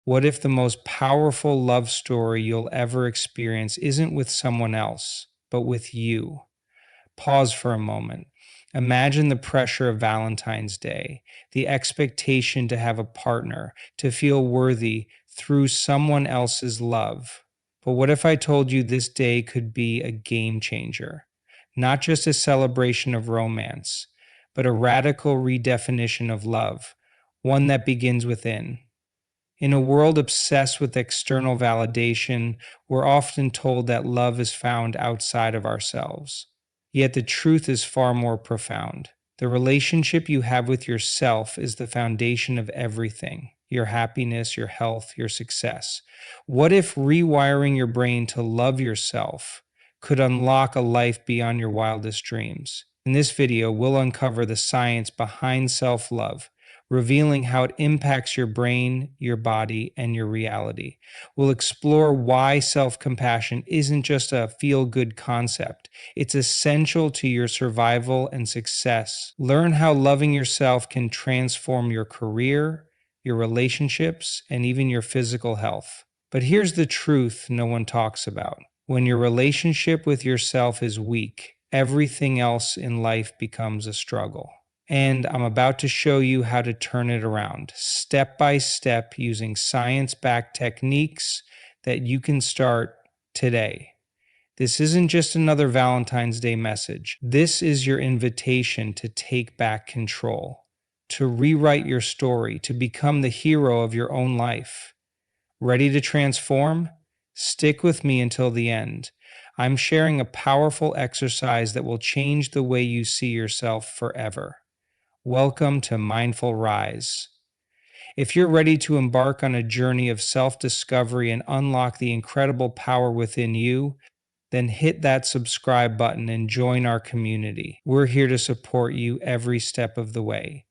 What if the most powerful love story you'll ever experience isn't with someone else, but with you? Pause for a moment. Imagine the pressure of Valentine's Day, the expectation to have a partner, to feel worthy through someone else's love. But what if I told you this day could be a game changer? Not just a celebration of romance, but a radical redefinition of love, one that begins within. In a world obsessed with external validation, we're often told that love is found outside of ourselves. Yet the truth is far more profound. The relationship you have with yourself is the foundation of everything: your happiness, your health, your success. What if rewiring your brain to love yourself could unlock a life beyond your wildest dreams? In this video, we'll uncover the science behind self love, revealing how it impacts your brain, your body, and your reality. We'll explore why self compassion isn't just a feel good concept, it's essential to your survival and success. Learn how loving yourself can transform your career, your relationships, and even your physical health. But here's the truth no one talks about. When your relationship with yourself is weak, everything else in life becomes a struggle. And I'm about to show you how to turn it around, step by step, using science backed techniques that you can start today. This isn't just another Valentine's Day message. This is your invitation to take back control, to rewrite your story, to become the hero of your own life. Ready to transform? Stick with me until the end. I'm sharing a powerful exercise that will change the way you see yourself forever. Welcome to Mindful Rise. If you're ready to embark on a journey of self discovery and unlock the incredible power within you, then hit that subscribe button and join our community. We're here to support you every step of the way,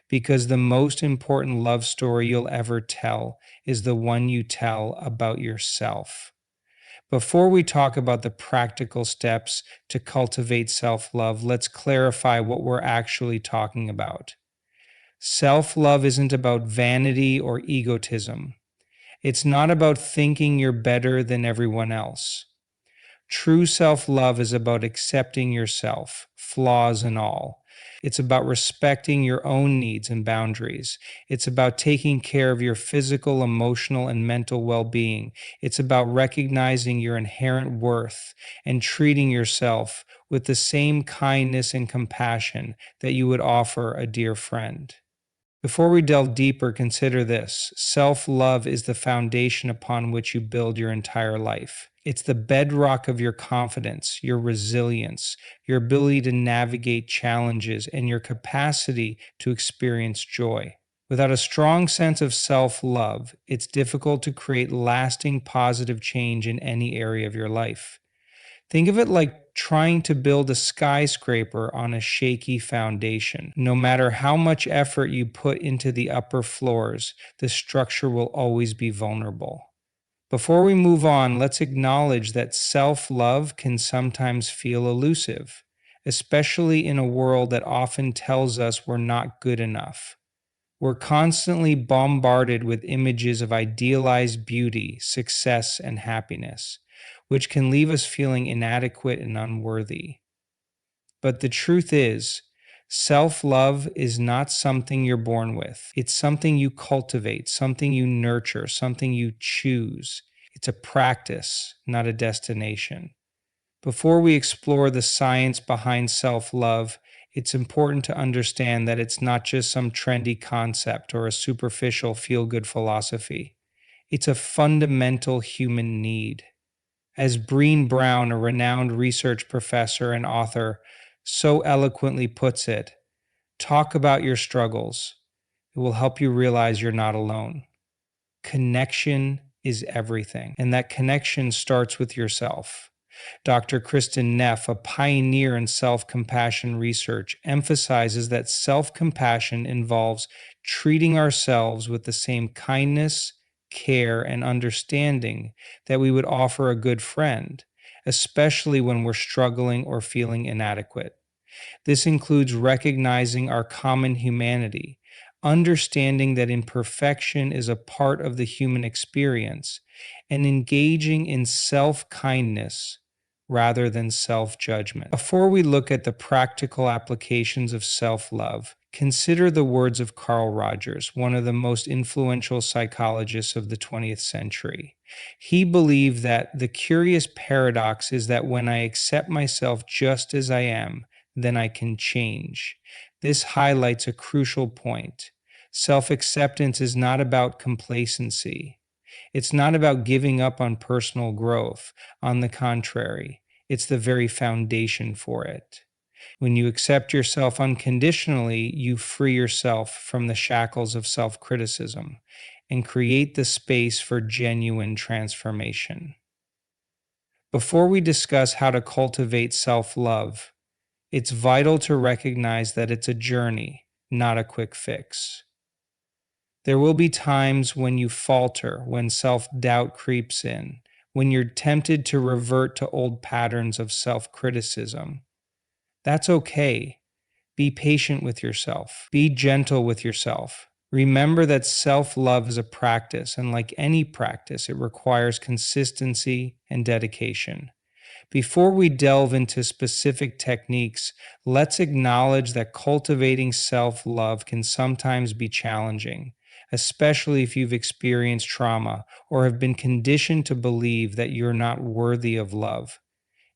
because the most important love story you'll ever tell is the one you tell about yourself. Before we talk about the practical steps to cultivate self love, let's clarify what we're actually talking about. Self love isn't about vanity or egotism. It's not about thinking you're better than everyone else. True self love is about accepting yourself, flaws and all. It's about respecting your own needs and boundaries. It's about taking care of your physical, emotional, and mental well being. It's about recognizing your inherent worth and treating yourself with the same kindness and compassion that you would offer a dear friend. Before we delve deeper, consider this: self love is the foundation upon which you build your entire life. It's the bedrock of your confidence, your resilience, your ability to navigate challenges, and your capacity to experience joy. Without a strong sense of self love, it's difficult to create lasting positive change in any area of your life. Think of it like trying to build a skyscraper on a shaky foundation. No matter how much effort you put into the upper floors, the structure will always be vulnerable. Before we move on, let's acknowledge that self love can sometimes feel elusive, especially in a world that often tells us we're not good enough. We're constantly bombarded with images of idealized beauty, success, and happiness, which can leave us feeling inadequate and unworthy. But the truth is, self love is not something you're born with. It's something you cultivate, something you nurture, something you choose. It's a practice, not a destination. Before we explore the science behind self love, it's important to understand that it's not just some trendy concept or a superficial feel good philosophy. It's a fundamental human need. As Brené Brown, a renowned research professor and author, so eloquently puts it, talk about your struggles. It will help you realize you're not alone. Connection is everything, and that connection starts with yourself. Dr. Kristen Neff, a pioneer in self compassion research, emphasizes that self compassion involves treating ourselves with the same kindness, care, and understanding that we would offer a good friend, especially when we're struggling or feeling inadequate. This includes recognizing our common humanity, understanding that imperfection is a part of the human experience, and engaging in self kindness rather than self judgment. Before we look at the practical applications of self love, consider the words of Carl Rogers, one of the most influential psychologists of the 20th century. He believed that the curious paradox is that when I accept myself just as I am, then I can change. This highlights a crucial point. Self acceptance is not about complacency. It's not about giving up on personal growth. On the contrary, it's the very foundation for it. When you accept yourself unconditionally, you free yourself from the shackles of self criticism and create the space for genuine transformation. Before we discuss how to cultivate self love, it's vital to recognize that it's a journey, not a quick fix. There will be times when you falter, when self doubt creeps in, when you're tempted to revert to old patterns of self criticism. That's okay. Be patient with yourself, be gentle with yourself. Remember that self love is a practice, and like any practice, it requires consistency and dedication. Before we delve into specific techniques, let's acknowledge that cultivating self love can sometimes be challenging, especially if you've experienced trauma or have been conditioned to believe that you're not worthy of love.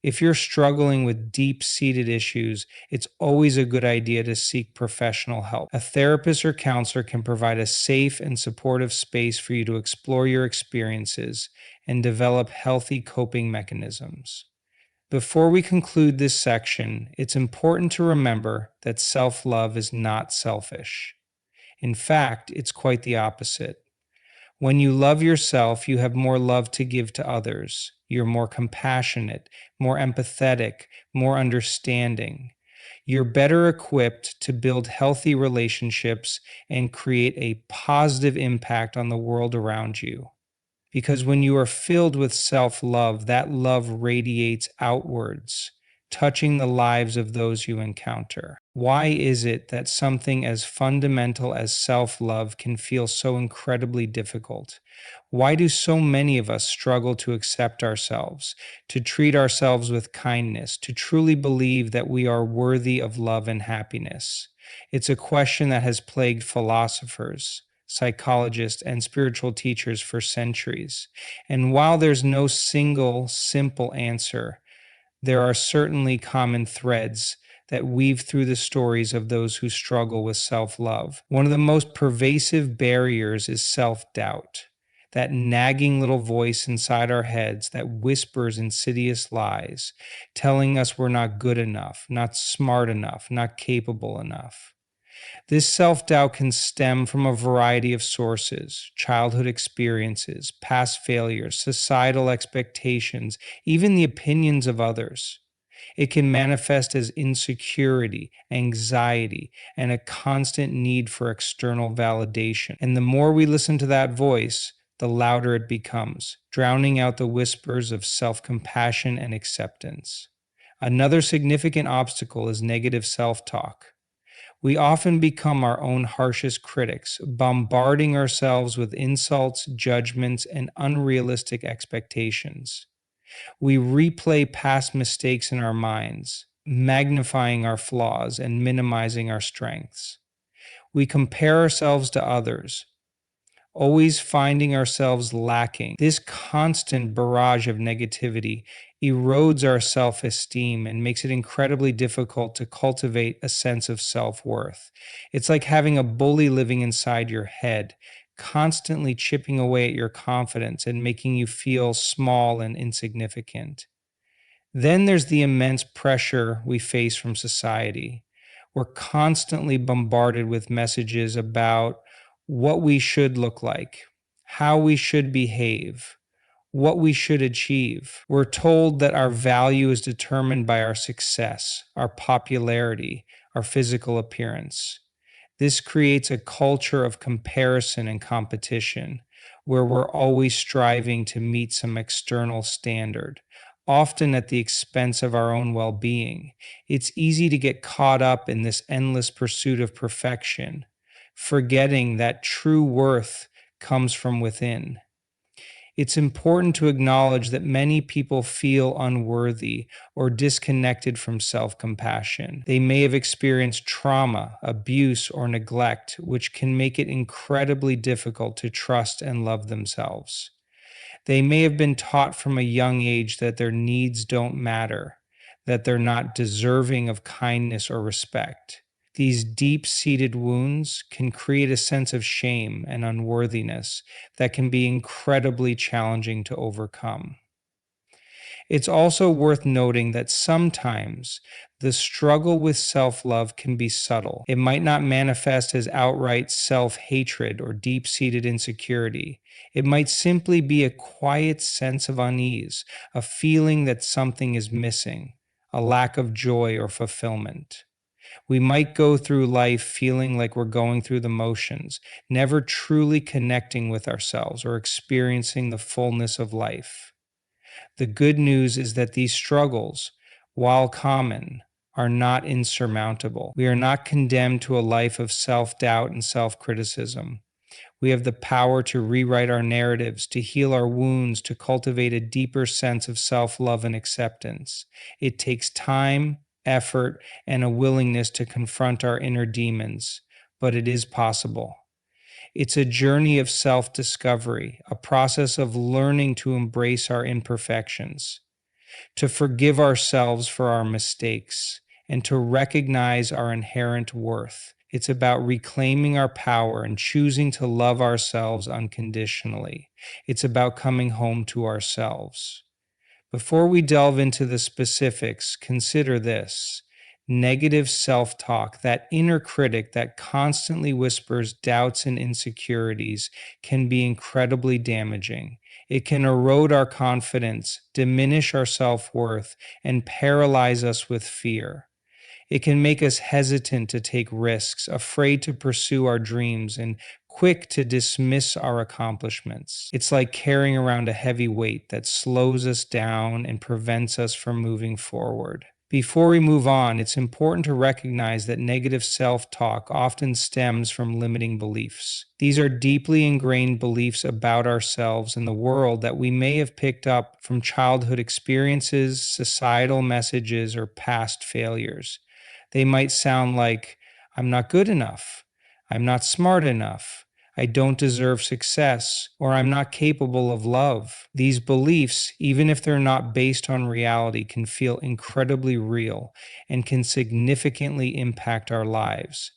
If you're struggling with deep seated issues, it's always a good idea to seek professional help. A therapist or counselor can provide a safe and supportive space for you to explore your experiences and develop healthy coping mechanisms. Before we conclude this section, it's important to remember that self love is not selfish. In fact, it's quite the opposite. When you love yourself, you have more love to give to others. You're more compassionate, more empathetic, more understanding. You're better equipped to build healthy relationships and create a positive impact on the world around you. Because when you are filled with self love, that love radiates outwards, touching the lives of those you encounter. Why is it that something as fundamental as self love can feel so incredibly difficult? Why do so many of us struggle to accept ourselves, to treat ourselves with kindness, to truly believe that we are worthy of love and happiness? It's a question that has plagued philosophers, psychologists, and spiritual teachers for centuries. And while there's no single, simple answer, there are certainly common threads that weave through the stories of those who struggle with self love. One of the most pervasive barriers is self doubt, that nagging little voice inside our heads that whispers insidious lies, telling us we're not good enough, not smart enough, not capable enough. This self doubt can stem from a variety of sources: childhood experiences, past failures, societal expectations, even the opinions of others. It can manifest as insecurity, anxiety, and a constant need for external validation. And the more we listen to that voice, the louder it becomes, drowning out the whispers of self compassion and acceptance. Another significant obstacle is negative self talk. We often become our own harshest critics, bombarding ourselves with insults, judgments, and unrealistic expectations. We replay past mistakes in our minds, magnifying our flaws and minimizing our strengths. We compare ourselves to others, always finding ourselves lacking. This constant barrage of negativity erodes our self esteem and makes it incredibly difficult to cultivate a sense of self worth. It's like having a bully living inside your head, constantly chipping away at your confidence and making you feel small and insignificant. Then there's the immense pressure we face from society. We're constantly bombarded with messages about what we should look like, how we should behave, what we should achieve. We're told that our value is determined by our success, our popularity, our physical appearance. This creates a culture of comparison and competition where we're always striving to meet some external standard, often at the expense of our own well being. It's easy to get caught up in this endless pursuit of perfection, forgetting that true worth comes from within. It's important to acknowledge that many people feel unworthy or disconnected from self compassion. They may have experienced trauma, abuse, or neglect, which can make it incredibly difficult to trust and love themselves. They may have been taught from a young age that their needs don't matter, that they're not deserving of kindness or respect. These deep seated wounds can create a sense of shame and unworthiness that can be incredibly challenging to overcome. It's also worth noting that sometimes the struggle with self love can be subtle. It might not manifest as outright self hatred or deep seated insecurity. It might simply be a quiet sense of unease, a feeling that something is missing, a lack of joy or fulfillment. We might go through life feeling like we're going through the motions, never truly connecting with ourselves or experiencing the fullness of life. The good news is that these struggles, while common, are not insurmountable. We are not condemned to a life of self doubt and self criticism. We have the power to rewrite our narratives, to heal our wounds, to cultivate a deeper sense of self love and acceptance. It takes time, effort, and a willingness to confront our inner demons, but it is possible. It's a journey of self discovery, a process of learning to embrace our imperfections, to forgive ourselves for our mistakes, and to recognize our inherent worth. It's about reclaiming our power and choosing to love ourselves unconditionally. It's about coming home to ourselves. Before we delve into the specifics, consider this. Negative self talk, that inner critic that constantly whispers doubts and insecurities, can be incredibly damaging. It can erode our confidence, diminish our self worth, and paralyze us with fear. It can make us hesitant to take risks, afraid to pursue our dreams, and quick to dismiss our accomplishments. It's like carrying around a heavy weight that slows us down and prevents us from moving forward. Before we move on, it's important to recognize that negative self talk often stems from limiting beliefs. These are deeply ingrained beliefs about ourselves and the world that we may have picked up from childhood experiences, societal messages, or past failures. They might sound like, I'm not good enough, I'm not smart enough, I don't deserve success, or I'm not capable of love. These beliefs, even if they're not based on reality, can feel incredibly real and can significantly impact our lives.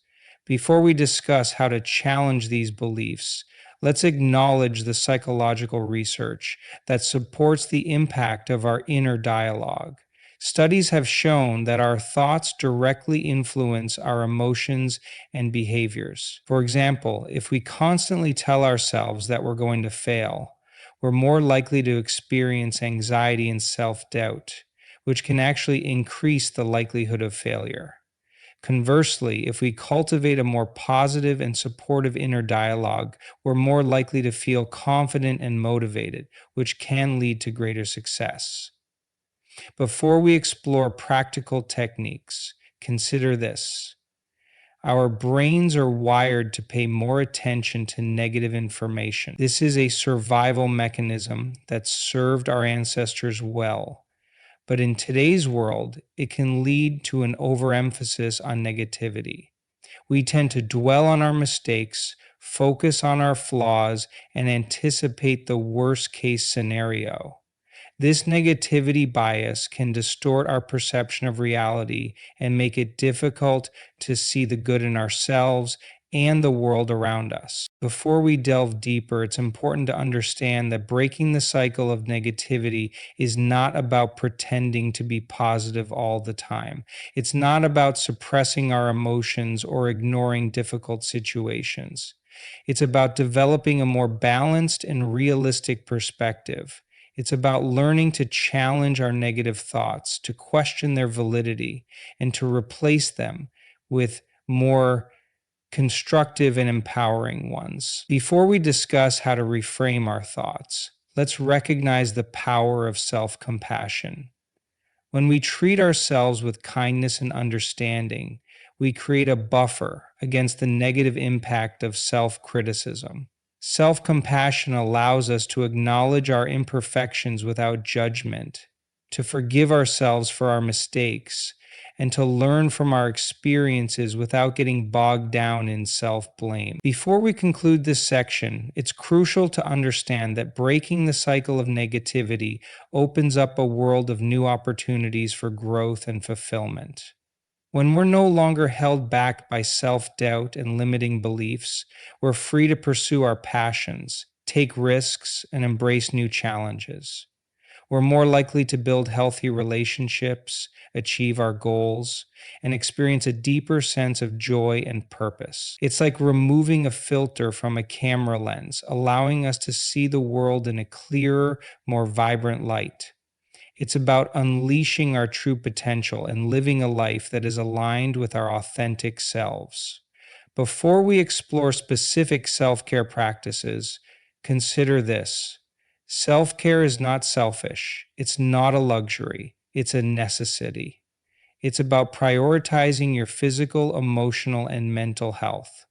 Before we discuss how to challenge these beliefs, let's acknowledge the psychological research that supports the impact of our inner dialogue. Studies have shown that our thoughts directly influence our emotions and behaviors. For example, if we constantly tell ourselves that we're going to fail, we're more likely to experience anxiety and self doubt, which can actually increase the likelihood of failure. Conversely, if we cultivate a more positive and supportive inner dialogue, we're more likely to feel confident and motivated, which can lead to greater success. Before we explore practical techniques, consider this. Our brains are wired to pay more attention to negative information. This is a survival mechanism that served our ancestors well. But in today's world, it can lead to an overemphasis on negativity. We tend to dwell on our mistakes, focus on our flaws, and anticipate the worst case scenario. This negativity bias can distort our perception of reality and make it difficult to see the good in ourselves and the world around us. Before we delve deeper, it's important to understand that breaking the cycle of negativity is not about pretending to be positive all the time. It's not about suppressing our emotions or ignoring difficult situations. It's about developing a more balanced and realistic perspective. It's about learning to challenge our negative thoughts, to question their validity, and to replace them with more constructive and empowering ones. Before we discuss how to reframe our thoughts, let's recognize the power of self compassion. When we treat ourselves with kindness and understanding, we create a buffer, against the negative impact of self-criticism. Self-compassion allows us to acknowledge our imperfections without judgment, to forgive ourselves for our mistakes, and to learn from our experiences without getting bogged down in self-blame. Before we conclude this section, it's crucial to understand that breaking the cycle of negativity opens up a world of new opportunities for growth and fulfillment. When we're no longer held back by self-doubt and limiting beliefs, we're free to pursue our passions, take risks, and embrace new challenges. We're more likely to build healthy relationships, achieve our goals, and experience a deeper sense of joy and purpose. It's like removing a filter from a camera lens, allowing us to see the world in a clearer, more vibrant light. It's about unleashing our true potential and living a life that is aligned with our authentic selves. Before we explore specific self-care practices, consider this. Self-care is not selfish. It's not a luxury. It's a necessity. It's about prioritizing your physical, emotional, and mental health.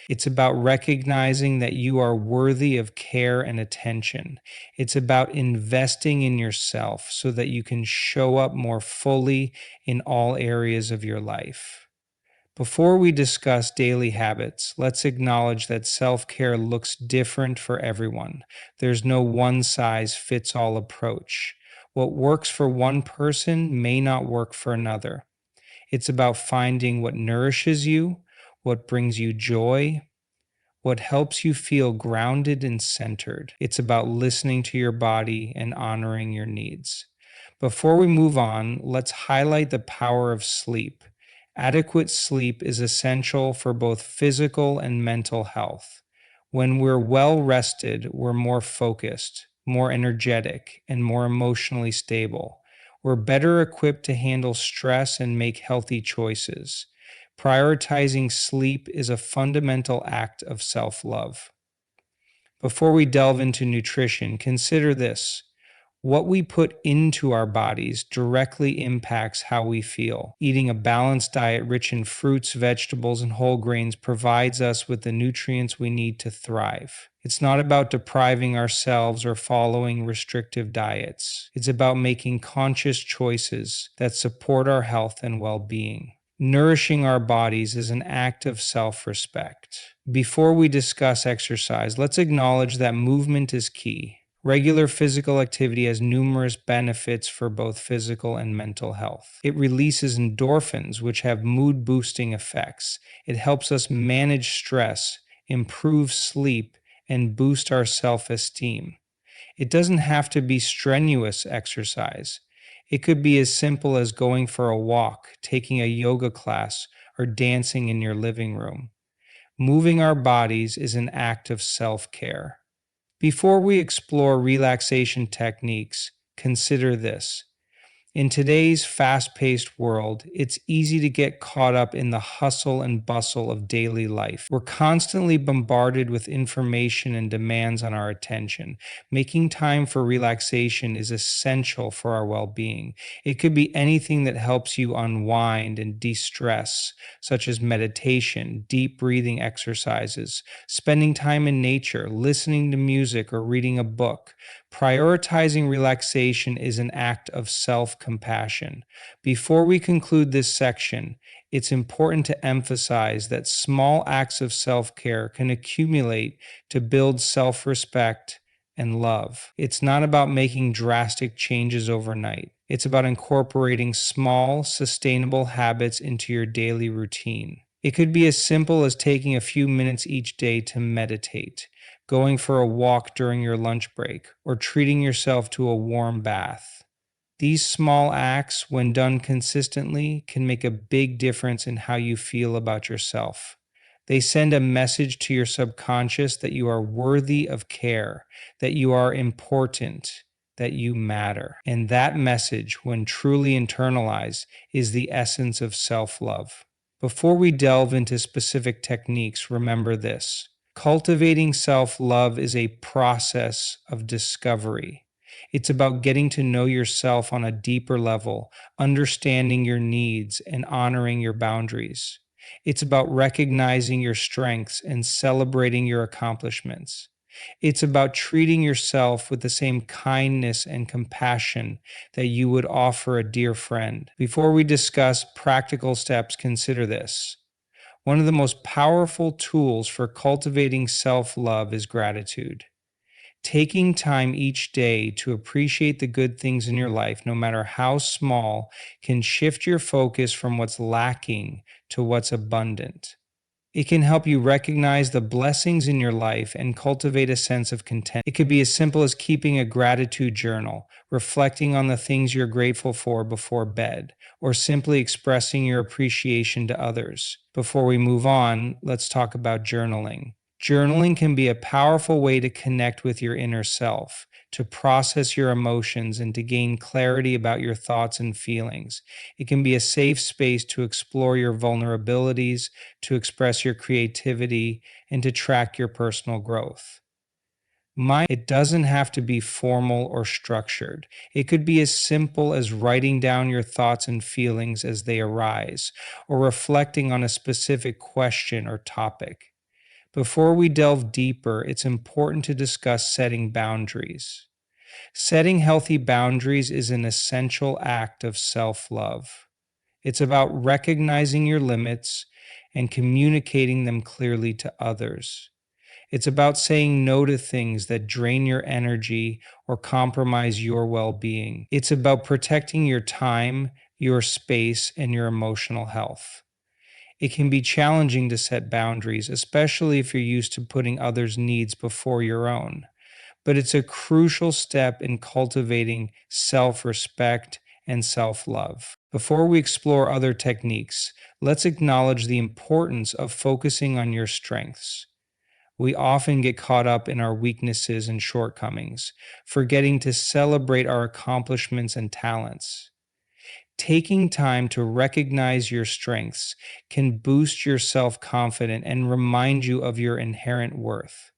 It's about recognizing that you are worthy of care and attention. It's about investing in yourself so that you can show up more fully in all areas of your life. Before we discuss daily habits, let's acknowledge that self-care looks different for everyone. There's no one-size-fits-all approach. What works for one person may not work for another. It's about finding what nourishes you, what brings you joy, what helps you feel grounded and centered. It's about listening to your body and honoring your needs. Before we move on, let's highlight the power of sleep. Adequate sleep is essential for both physical and mental health. When we're well rested, we're more focused, more energetic, and more emotionally stable. We're better equipped to handle stress and make healthy choices. Prioritizing sleep is a fundamental act of self-love. Before we delve into nutrition, consider this. What we put into our bodies directly impacts how we feel. Eating a balanced diet rich in fruits, vegetables, and whole grains provides us with the nutrients we need to thrive. It's not about depriving ourselves or following restrictive diets. It's about making conscious choices that support our health and well-being. Nourishing our bodies is an act of self-respect. Before we discuss exercise, let's acknowledge that movement is key. Regular physical activity has numerous benefits for both physical and mental health. It releases endorphins, which have mood-boosting effects. It helps us manage stress, improve sleep, and boost our self-esteem. It doesn't have to be strenuous exercise. It could be as simple as going for a walk, taking a yoga class, or dancing in your living room. Moving our bodies is an act of self-care. Before we explore relaxation techniques, consider this. In today's fast-paced world, it's easy to get caught up in the hustle and bustle of daily life. We're constantly bombarded with information and demands on our attention. Making time for relaxation is essential for our well-being. It could be anything that helps you unwind and de-stress, such as meditation, deep breathing exercises, spending time in nature, listening to music, or reading a book. Prioritizing relaxation is an act of self-compassion. Before we conclude this section, it's important to emphasize that small acts of self-care can accumulate to build self-respect and love. It's not about making drastic changes overnight. It's about incorporating small, sustainable habits into your daily routine. It could be as simple as taking a few minutes each day to meditate, going for a walk during your lunch break, or treating yourself to a warm bath. These small acts, when done consistently, can make a big difference in how you feel about yourself. They send a message to your subconscious that you are worthy of care, that you are important, that you matter. And that message, when truly internalized, is the essence of self-love. Before we delve into specific techniques, remember this. Cultivating self-love is a process of discovery. It's about getting to know yourself on a deeper level, understanding your needs, and honoring your boundaries. It's about recognizing your strengths and celebrating your accomplishments. It's about treating yourself with the same kindness and compassion that you would offer a dear friend. Before we discuss practical steps, consider this. One of the most powerful tools for cultivating self love is gratitude. Taking time each day to appreciate the good things in your life, no matter how small, can shift your focus from what's lacking to what's abundant. It can help you recognize the blessings in your life and cultivate a sense of content. It could be as simple as keeping a gratitude journal, reflecting on the things you're grateful for before bed, or simply expressing your appreciation to others. Before we move on, let's talk about journaling. Journaling can be a powerful way to connect with your inner self, to process your emotions, and to gain clarity about your thoughts and feelings. It can be a safe space to explore your vulnerabilities, to express your creativity, and to track your personal growth. It doesn't have to be formal or structured. It could be as simple as writing down your thoughts and feelings as they arise, or reflecting on a specific question or topic. Before we delve deeper, it's important to discuss setting boundaries. Setting healthy boundaries is an essential act of self love. It's about recognizing your limits and communicating them clearly to others. It's about saying no to things that drain your energy or compromise your well being. It's about protecting your time, your space, and your emotional health. It can be challenging to set boundaries, especially if you're used to putting others' needs before your own. But it's a crucial step in cultivating self respect and self love. Before we explore other techniques, let's acknowledge the importance of focusing on your strengths. We often get caught up in our weaknesses and shortcomings, forgetting to celebrate our accomplishments and talents. Taking time to recognize your strengths can boost your self confidence and remind you of your inherent worth.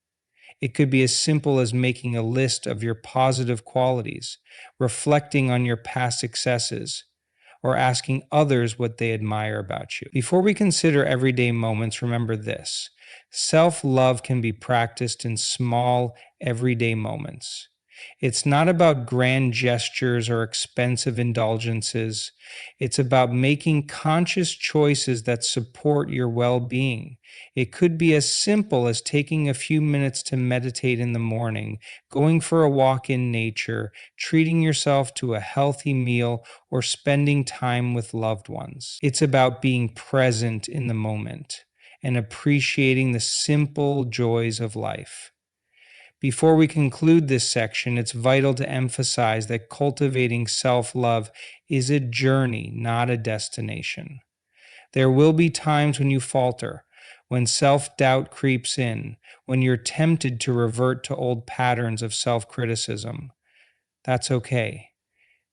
It could be as simple as making a list of your positive qualities, reflecting on your past successes, or asking others what they admire about you. Before we consider everyday moments, remember this: self love can be practiced in small, everyday moments. It's not about grand gestures or expensive indulgences. It's about making conscious choices that support your well being. It could be as simple as taking a few minutes to meditate in the morning, going for a walk in nature, treating yourself to a healthy meal, or spending time with loved ones. It's about being present in the moment and appreciating the simple joys of life. Before we conclude this section, it's vital to emphasize that cultivating self love is a journey, not a destination. There will be times when you falter, when self doubt creeps in, when you're tempted to revert to old patterns of self criticism. That's okay.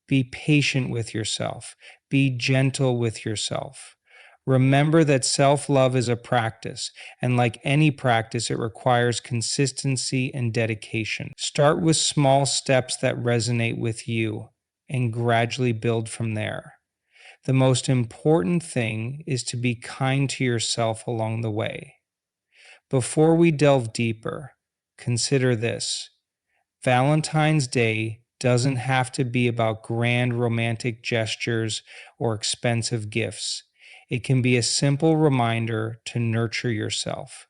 Be patient with yourself. Be gentle with yourself. Remember that self love is a practice, and like any practice, it requires consistency and dedication. Start with small steps that resonate with you and gradually build from there. The most important thing is to be kind to yourself along the way. Before we delve deeper, consider this: Valentine's Day doesn't have to be about grand romantic gestures or expensive gifts. It can be a simple reminder to nurture yourself,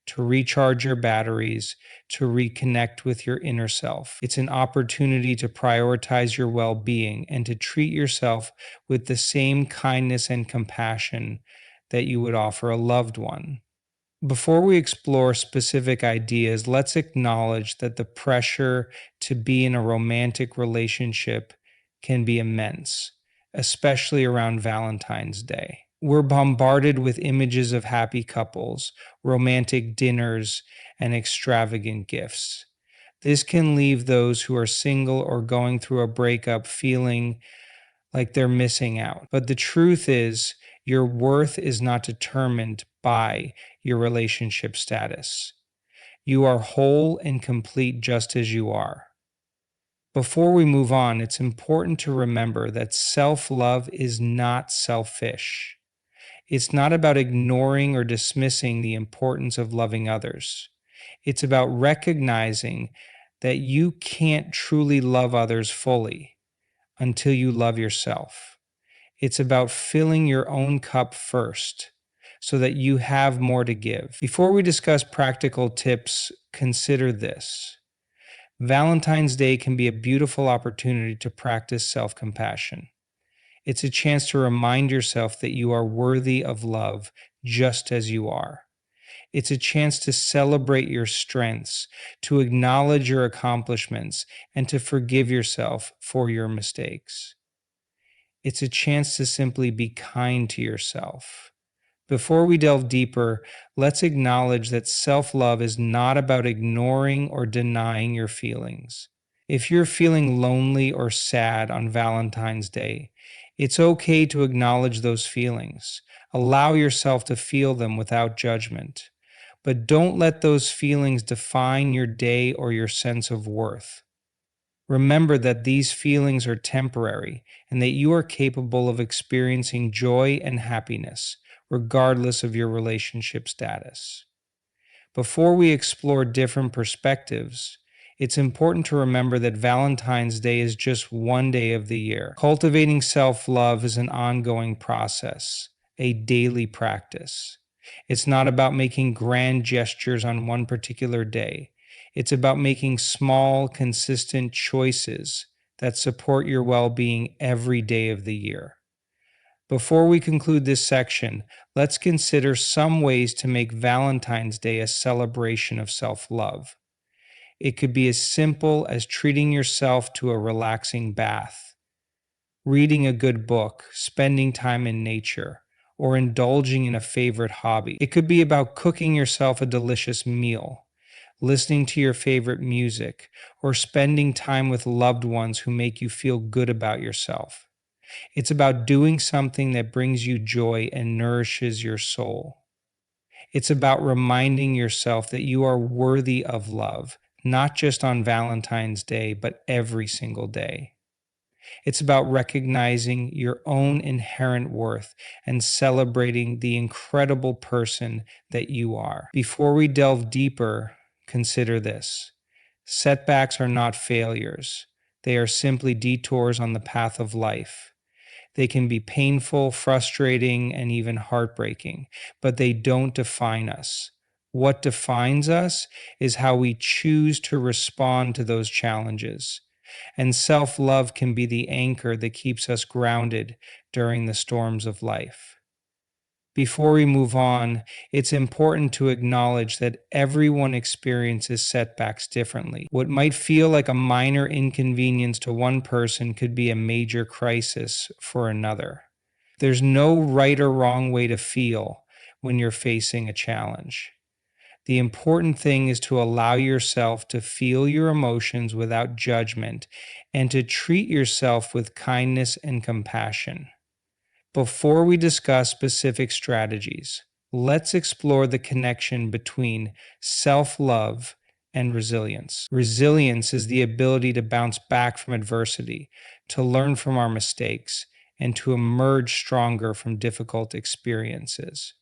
to recharge your batteries, to reconnect with your inner self. It's an opportunity to prioritize your well being and to treat yourself with the same kindness and compassion that you would offer a loved one. Before we explore specific ideas, let's acknowledge that the pressure to be in a romantic relationship can be immense, especially around Valentine's Day. We're bombarded with images of happy couples, romantic dinners, and extravagant gifts. This can leave those who are single or going through a breakup feeling like they're missing out. But the truth is, your worth is not determined by your relationship status. You are whole and complete just as you are. Before we move on, it's important to remember that self love is not selfish. It's not about ignoring or dismissing the importance of loving others. It's about recognizing that you can't truly love others fully until you love yourself. It's about filling your own cup first so that you have more to give. Before we discuss practical tips, consider this. Valentine's Day can be a beautiful opportunity to practice self compassion. It's a chance to remind yourself that you are worthy of love just as you are. It's a chance to celebrate your strengths, to acknowledge your accomplishments, and to forgive yourself for your mistakes. It's a chance to simply be kind to yourself. Before we delve deeper, let's acknowledge that self love is not about ignoring or denying your feelings. If you're feeling lonely or sad on Valentine's Day, it's okay to acknowledge those feelings. Allow yourself to feel them without judgment. But don't let those feelings define your day or your sense of worth. Remember that these feelings are temporary and that you are capable of experiencing joy and happiness, regardless of your relationship status. Before we explore different perspectives, it's important to remember that Valentine's Day is just one day of the year. Cultivating self love is an ongoing process, a daily practice. It's not about making grand gestures on one particular day. It's about making small, consistent choices that support your well being every day of the year. Before we conclude this section, let's consider some ways to make Valentine's Day a celebration of self love. It could be as simple as treating yourself to a relaxing bath, reading a good book, spending time in nature, or indulging in a favorite hobby. It could be about cooking yourself a delicious meal, listening to your favorite music, or spending time with loved ones who make you feel good about yourself. It's about doing something that brings you joy and nourishes your soul. It's about reminding yourself that you are worthy of love, not just on Valentine's Day, but every single day. It's about recognizing your own inherent worth and celebrating the incredible person that you are. Before we delve deeper, consider this. Setbacks are not failures. They are simply detours on the path of life. They can be painful, frustrating, and even heartbreaking, but they don't define us. What defines us is how we choose to respond to those challenges. And self love can be the anchor that keeps us grounded during the storms of life. Before we move on, it's important to acknowledge that everyone experiences setbacks differently. What might feel like a minor inconvenience to one person could be a major crisis for another. There's no right or wrong way to feel when you're facing a challenge. The important thing is to allow yourself to feel your emotions without judgment and to treat yourself with kindness and compassion. Before we discuss specific strategies, let's explore the connection between self love and resilience. Resilience is the ability to bounce back from adversity, to learn from our mistakes, and to emerge stronger from difficult experiences.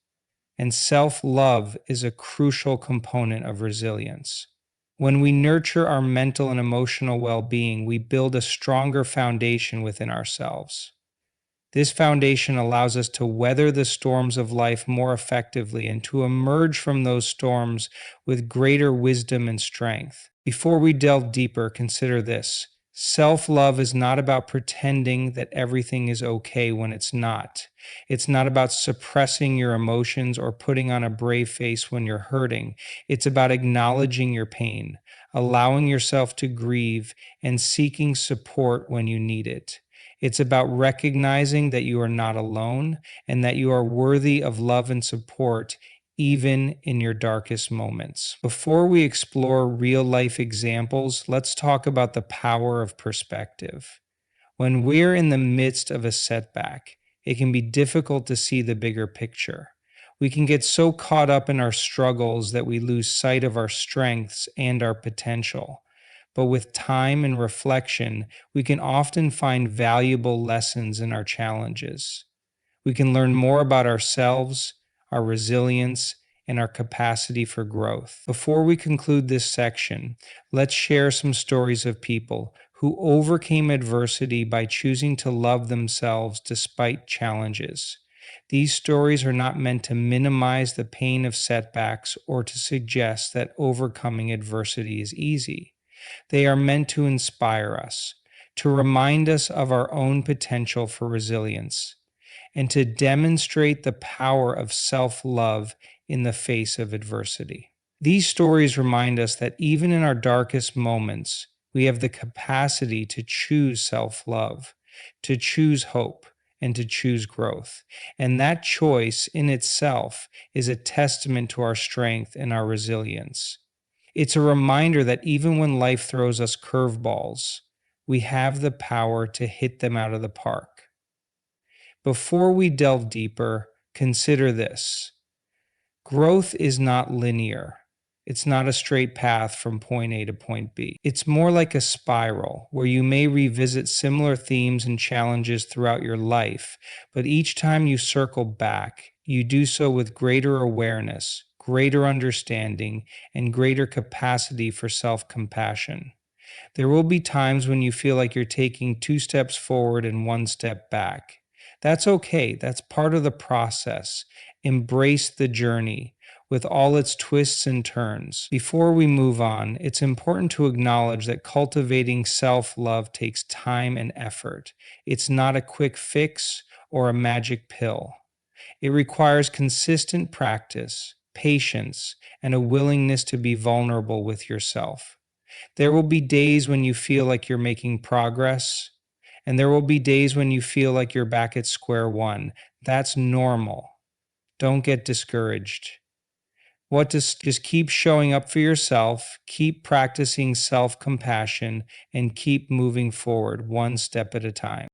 And self love is a crucial component of resilience. When we nurture our mental and emotional well being, we build a stronger foundation within ourselves. This foundation allows us to weather the storms of life more effectively and to emerge from those storms with greater wisdom and strength. Before we delve deeper, consider this. Self-love is not about pretending that everything is okay when it's not. It's not about suppressing your emotions or putting on a brave face when you're hurting. It's about acknowledging your pain, allowing yourself to grieve, and seeking support when you need it. It's about recognizing that you are not alone and that you are worthy of love and support even in your darkest moments. Before we explore real life examples, let's talk about the power of perspective. When we're in the midst of a setback, it can be difficult to see the bigger picture. We can get so caught up in our struggles that we lose sight of our strengths and our potential. But with time and reflection, we can often find valuable lessons in our challenges. We can learn more about ourselves, our resilience, and our capacity for growth. Before we conclude this section, let's share some stories of people who overcame adversity by choosing to love themselves despite challenges. These stories are not meant to minimize the pain of setbacks or to suggest that overcoming adversity is easy. They are meant to inspire us, to remind us of our own potential for resilience, and to demonstrate the power of self love in the face of adversity. These stories remind us that even in our darkest moments, we have the capacity to choose self love, to choose hope, and to choose growth. And that choice in itself is a testament to our strength and our resilience. It's a reminder that even when life throws us curveballs, we have the power to hit them out of the park. Before we delve deeper, consider this. Growth is not linear. It's not a straight path from point A to point B. It's more like a spiral where you may revisit similar themes and challenges throughout your life, but each time you circle back, you do so with greater awareness, greater understanding, and greater capacity for self-compassion. There will be times when you feel like you're taking 2 steps forward and 1 step back. That's okay. That's part of the process. Embrace the journey with all its twists and turns. Before we move on, it's important to acknowledge that cultivating self love takes time and effort. It's not a quick fix or a magic pill. It requires consistent practice, patience, and a willingness to be vulnerable with yourself. There will be days when you feel like you're making progress, and there will be days when you feel like you're back at square one. That's normal. Don't get discouraged. Just keep showing up for yourself, keep practicing self compassion, and keep moving forward 1 step at a time.